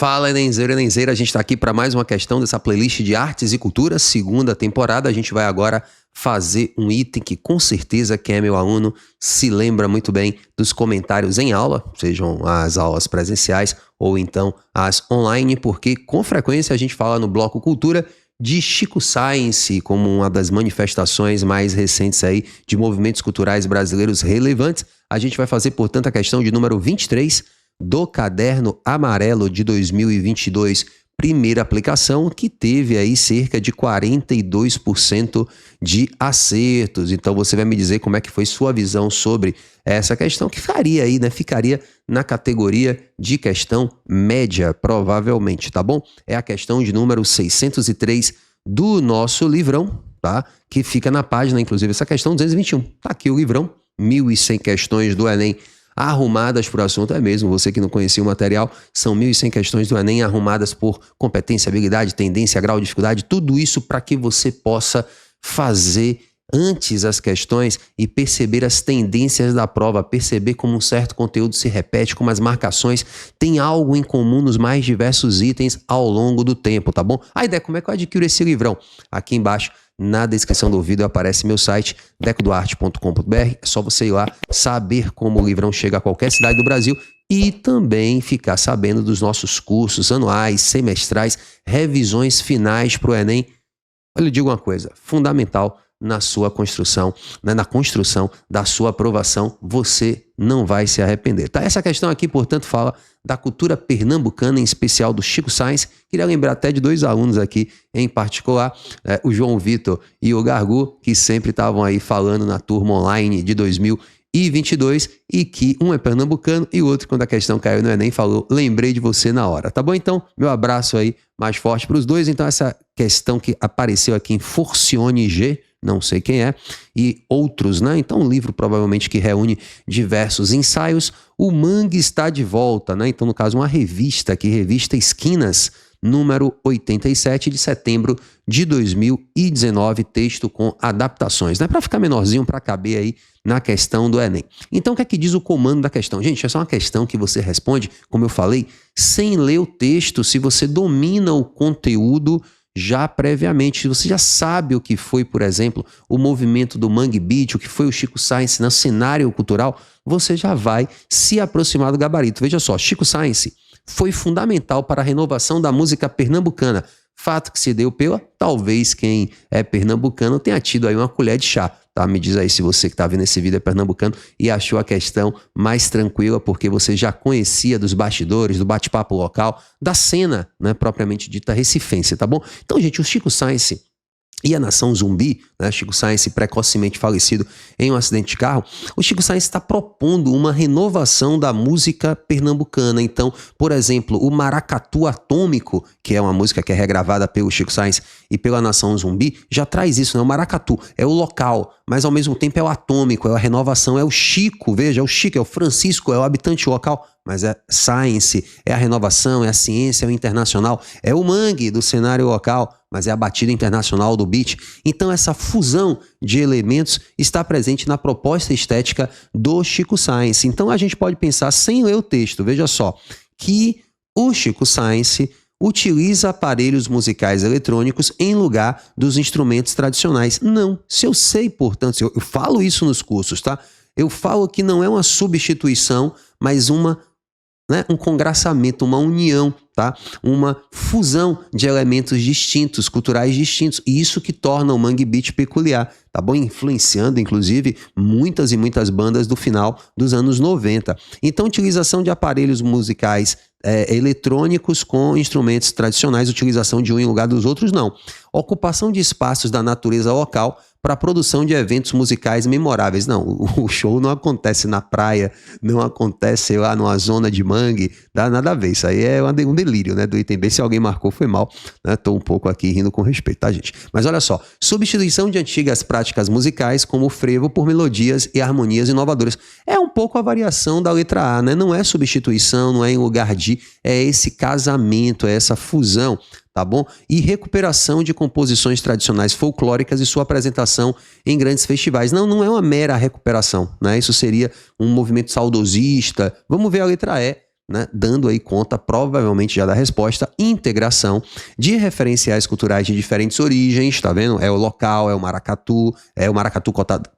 Fala, Enemzeiro, Enemzeira, a gente está aqui para mais uma questão dessa playlist de artes e cultura, segunda temporada. A gente vai agora fazer um item que com certeza quem é meu aluno se lembra muito bem dos comentários em aula, sejam as aulas presenciais ou então as online, porque com frequência a gente fala no Bloco Cultura de Chico Science como uma das manifestações mais recentes aí de movimentos culturais brasileiros relevantes. A gente vai fazer, portanto, a questão de número 23 do Caderno Amarelo de 2022, primeira aplicação, que teve aí cerca de 42% de acertos. Então você vai me dizer como é que foi sua visão sobre essa questão, que ficaria aí, né? Ficaria na categoria de questão média, provavelmente, tá bom? É a questão de número 603 do nosso livrão, tá? Que fica na página, inclusive, essa questão 221. Tá aqui o livrão, 1.100 questões do Enem arrumadas por assunto, é mesmo, você que não conhecia o material, são 1.100 questões do Enem arrumadas por competência, habilidade, tendência, grau de dificuldade, tudo isso para que você possa fazer antes as questões e perceber as tendências da prova, perceber como um certo conteúdo se repete, como as marcações têm algo em comum nos mais diversos itens ao longo do tempo, tá bom? A ideia, como é que eu adquiro esse livrão? Aqui embaixo, na descrição do vídeo aparece meu site, decoduarte.com.br. É só você ir lá, saber como o livrão chega a qualquer cidade do Brasil e também ficar sabendo dos nossos cursos anuais, semestrais, revisões finais para o Enem. Eu lhe digo uma coisa, fundamental na sua construção, né, na construção da sua aprovação, você não vai se arrepender. Tá? Essa questão aqui, portanto, fala da cultura pernambucana, em especial do Chico Science. Queria lembrar até de dois alunos aqui, em particular, o João Vitor e o Gargu, que sempre estavam aí falando na turma online de 2022 e que um é pernambucano e o outro, quando a questão caiu no Enem, falou, lembrei de você na hora. Tá bom? Então, meu abraço aí mais forte para os dois. Então, essa questão que apareceu aqui em Forcione G, não sei quem é, e outros, né? Então, um livro provavelmente que reúne diversos ensaios. O Mangue está de volta, né? Então, no caso, uma revista aqui, Revista Esquinas, número 87 de setembro de 2019, texto com adaptações, né? Para ficar menorzinho, para caber aí na questão do Enem. Então, o que é que diz o comando da questão? Gente, essa é uma questão que você responde, como eu falei, sem ler o texto, se você domina o conteúdo já previamente, você já sabe o que foi, por exemplo, o movimento do Mangue Beat, o que foi o Chico Science no cenário cultural, você já vai se aproximar do gabarito. Veja só, Chico Science foi fundamental para a renovação da música pernambucana. Fato que se deu pela, talvez quem é pernambucano tenha tido aí uma colher de chá. Tá? Me diz aí se você que está vendo esse vídeo é pernambucano e achou a questão mais tranquila porque você já conhecia dos bastidores, do bate-papo local, da cena, né, propriamente dita recifense, tá bom? Então, gente, o Chico Science e a Nação Zumbi, né, Chico Science precocemente falecido em um acidente de carro, o Chico Science está propondo uma renovação da música pernambucana. Então, por exemplo, o Maracatu Atômico, que é uma música que é regravada pelo Chico Science e pela Nação Zumbi, já traz isso, né? O maracatu é o local, mas ao mesmo tempo é o atômico, é a renovação, é o Chico, veja, é o Chico, é o Francisco, é o habitante local, mas é Science, é a renovação, é a ciência, é o internacional, é o Mangue do cenário local, mas é a batida internacional do beat. Então essa fusão de elementos está presente na proposta estética do Chico Science. Então a gente pode pensar, sem ler o texto, veja só, que o Chico Science utiliza aparelhos musicais eletrônicos em lugar dos instrumentos tradicionais. Não, se eu sei, portanto, eu falo isso nos cursos, tá? Eu falo que não é uma substituição, mas um congraçamento, uma união, tá? Uma fusão de elementos distintos, culturais distintos, e isso que torna o Mangue Beat peculiar, tá bom? Influenciando, inclusive, muitas e muitas bandas do final dos anos 90. Então, utilização de aparelhos musicais eletrônicos com instrumentos tradicionais, utilização de um em lugar dos outros, não. Ocupação de espaços da natureza local para a produção de eventos musicais memoráveis. Não, o show não acontece na praia, não acontece lá numa zona de mangue, dá nada a ver. Isso aí é um delírio, né, do item B. Se alguém marcou, foi mal, né? Tô um pouco aqui rindo com respeito, tá, gente? Mas olha só, substituição de antigas práticas musicais como o frevo por melodias e harmonias inovadoras. É um pouco a variação da letra A, né? Não é substituição, não é em lugar de, é esse casamento, é essa fusão, tá bom? E recuperação de composições tradicionais folclóricas e sua apresentação em grandes festivais. Não é uma mera recuperação, né? Isso seria um movimento saudosista. Vamos ver a letra E, né, dando aí conta, provavelmente já da resposta, integração de referenciais culturais de diferentes origens, tá vendo? É o local, é o maracatu cotado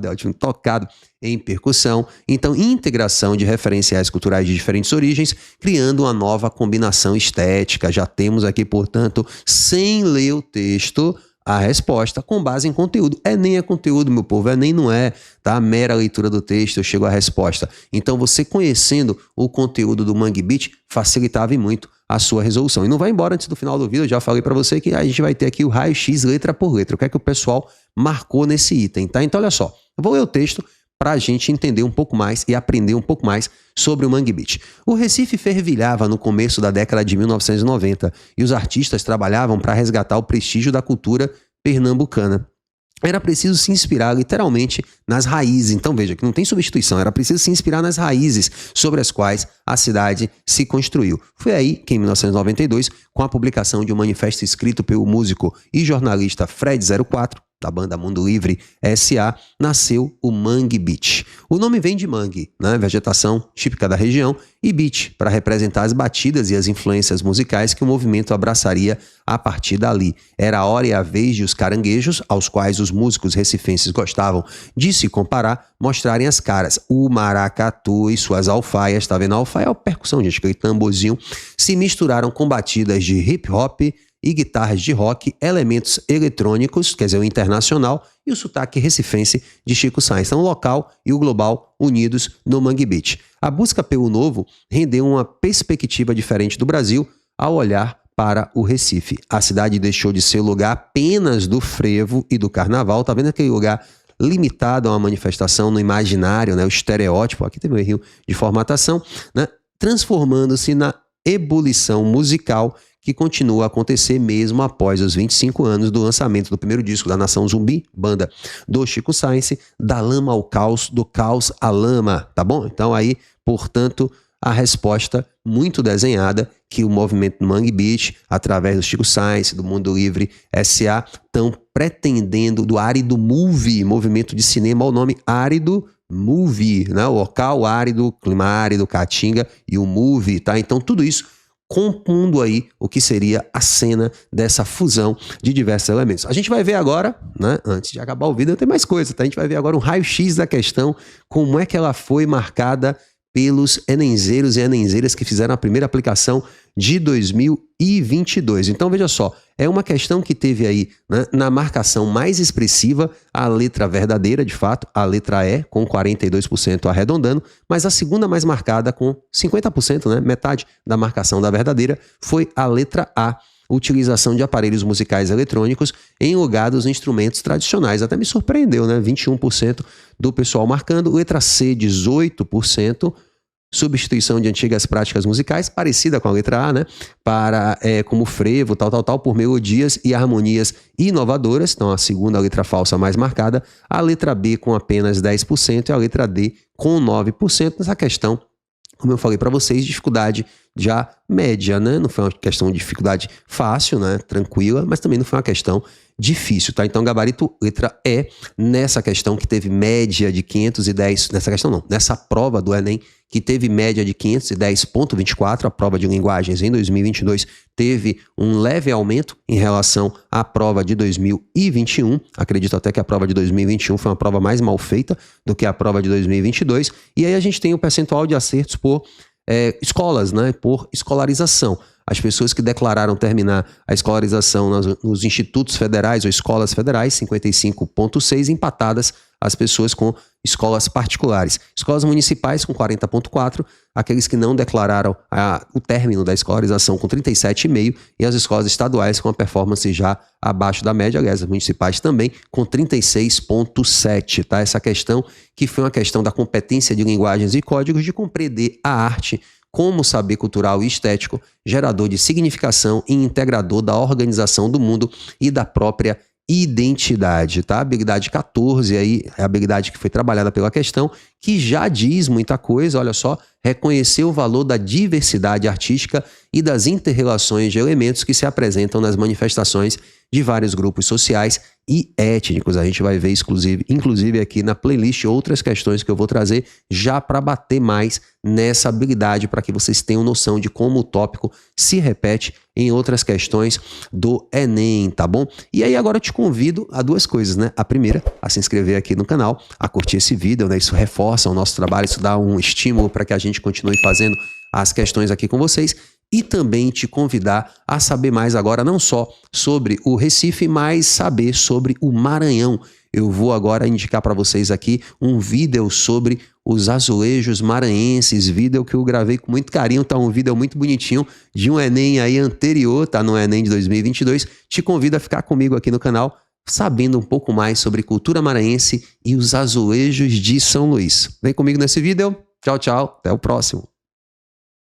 é ótimo, tocado em percussão. Então, integração de referenciais culturais de diferentes origens, criando uma nova combinação estética. Já temos aqui, portanto, sem ler o texto, a resposta com base em conteúdo. Enem é conteúdo, meu povo, Enem não é, tá? A mera leitura do texto, eu chego à resposta. Então, você conhecendo o conteúdo do Mangue Beat facilitava muito a sua resolução. E não vai embora antes do final do vídeo, eu já falei para você que a gente vai ter aqui o raio-x letra por letra. O que é que o pessoal marcou nesse item, tá? Então, olha só, eu vou ler o texto para a gente entender um pouco mais e aprender um pouco mais sobre o Mangue Beat. O Recife fervilhava no começo da década de 1990 e os artistas trabalhavam para resgatar o prestígio da cultura pernambucana. Era preciso se inspirar literalmente nas raízes. Então veja que não tem substituição, era preciso se inspirar nas raízes sobre as quais a cidade se construiu. Foi aí que em 1992, com a publicação de um manifesto escrito pelo músico e jornalista Fred 04, da banda Mundo Livre S.A., nasceu o Mangue Beat. O nome vem de mangue, né? Vegetação típica da região, e beat, para representar as batidas e as influências musicais que o movimento abraçaria a partir dali. Era a hora e a vez de os caranguejos, aos quais os músicos recifenses gostavam de se comparar, mostrarem as caras. O maracatu e suas alfaias, tá vendo? A alfaia é a percussão, gente, aquele tamborzinho, se misturaram com batidas de hip-hop e guitarras de rock, elementos eletrônicos, quer dizer, o internacional, e o sotaque recifense de Chico Sainz. Então, o local e o global unidos no Mangue Beat. A busca pelo novo rendeu uma perspectiva diferente do Brasil ao olhar para o Recife. A cidade deixou de ser lugar apenas do frevo e do carnaval, tá vendo aquele lugar limitado a uma manifestação no imaginário, né, o estereótipo, aqui tem um erro de formatação, né, transformando-se na ebulição musical que continua a acontecer mesmo após os 25 anos do lançamento do primeiro disco da Nação Zumbi, banda do Chico Sainz, da lama ao caos, do caos à lama, tá bom? Então aí, portanto, a resposta muito desenhada que o movimento Mangue Beat, através do Chico Sainz, do Mundo Livre S.A., estão pretendendo, do Árido Movie, movimento de cinema, o nome Árido Movie, né? O local árido, clima árido, caatinga e o movie, tá? Então tudo isso compondo aí o que seria a cena dessa fusão de diversos elementos. A gente vai ver agora, né, antes de acabar o vídeo, tem mais coisa, tá? A gente vai ver agora um raio-x da questão, como é que ela foi marcada pelos enenzeiros e enenzeiras que fizeram a primeira aplicação de 2022. Então, veja só, é uma questão que teve aí, né, na marcação mais expressiva a letra verdadeira, de fato, a letra E, com 42% arredondando, mas a segunda mais marcada com 50%, né, metade da marcação da verdadeira, foi a letra A, utilização de aparelhos musicais eletrônicos em lugar dos instrumentos tradicionais. Até me surpreendeu, né? 21% do pessoal marcando. Letra C, 18%. Substituição de antigas práticas musicais, parecida com a letra A, né? Para, como frevo, tal, por melodias e harmonias inovadoras. Então, a segunda letra falsa mais marcada. A letra B com apenas 10% e a letra D com 9%. Nessa questão, como eu falei para vocês, dificuldade já média, né? Não foi uma questão de dificuldade fácil, né? Tranquila, mas também não foi uma questão difícil, tá? Então, gabarito letra E, nessa questão que teve média de 510, nessa questão não, nessa prova do Enem, que teve média de 510,24, a prova de linguagens em 2022 teve um leve aumento em relação à prova de 2021, acredito até que a prova de 2021 foi uma prova mais mal feita do que a prova de 2022, e aí a gente tem o percentual de acertos por escolas, né, por escolarização. As pessoas que declararam terminar a escolarização nos institutos federais ou escolas federais, 55,6, empatadas as pessoas com escolas particulares. Escolas municipais com 40,4, aqueles que não declararam o término da escolarização com 37,5 e as escolas estaduais com a performance já abaixo da média, aliás, as municipais também com 36,7, tá? Essa questão que foi uma questão da competência de linguagens e códigos de compreender a arte como saber cultural e estético, gerador de significação e integrador da organização do mundo e da própria identidade, tá? Habilidade 14 aí é a habilidade que foi trabalhada pela questão, que já diz muita coisa, olha só, reconhecer o valor da diversidade artística e das inter-relações de elementos que se apresentam nas manifestações de vários grupos sociais e étnicos. A gente vai ver inclusive aqui na playlist outras questões que eu vou trazer já para bater mais nessa habilidade, para que vocês tenham noção de como o tópico se repete em outras questões do Enem, tá bom? E aí agora eu te convido a duas coisas, né? A primeira, a se inscrever aqui no canal, a curtir esse vídeo, né? Isso reforça o nosso trabalho, isso dá um estímulo para que a gente continue fazendo as questões aqui com vocês. E também te convidar a saber mais agora, não só sobre o Recife, mas saber sobre o Maranhão. Eu vou agora indicar para vocês aqui um vídeo sobre os azulejos maranhenses, vídeo que eu gravei com muito carinho, tá um vídeo muito bonitinho de um Enem aí anterior, tá no Enem de 2022. Te convido a ficar comigo aqui no canal, sabendo um pouco mais sobre cultura maranhense e os azulejos de São Luís. Vem comigo nesse vídeo. Tchau, tchau. Até o próximo.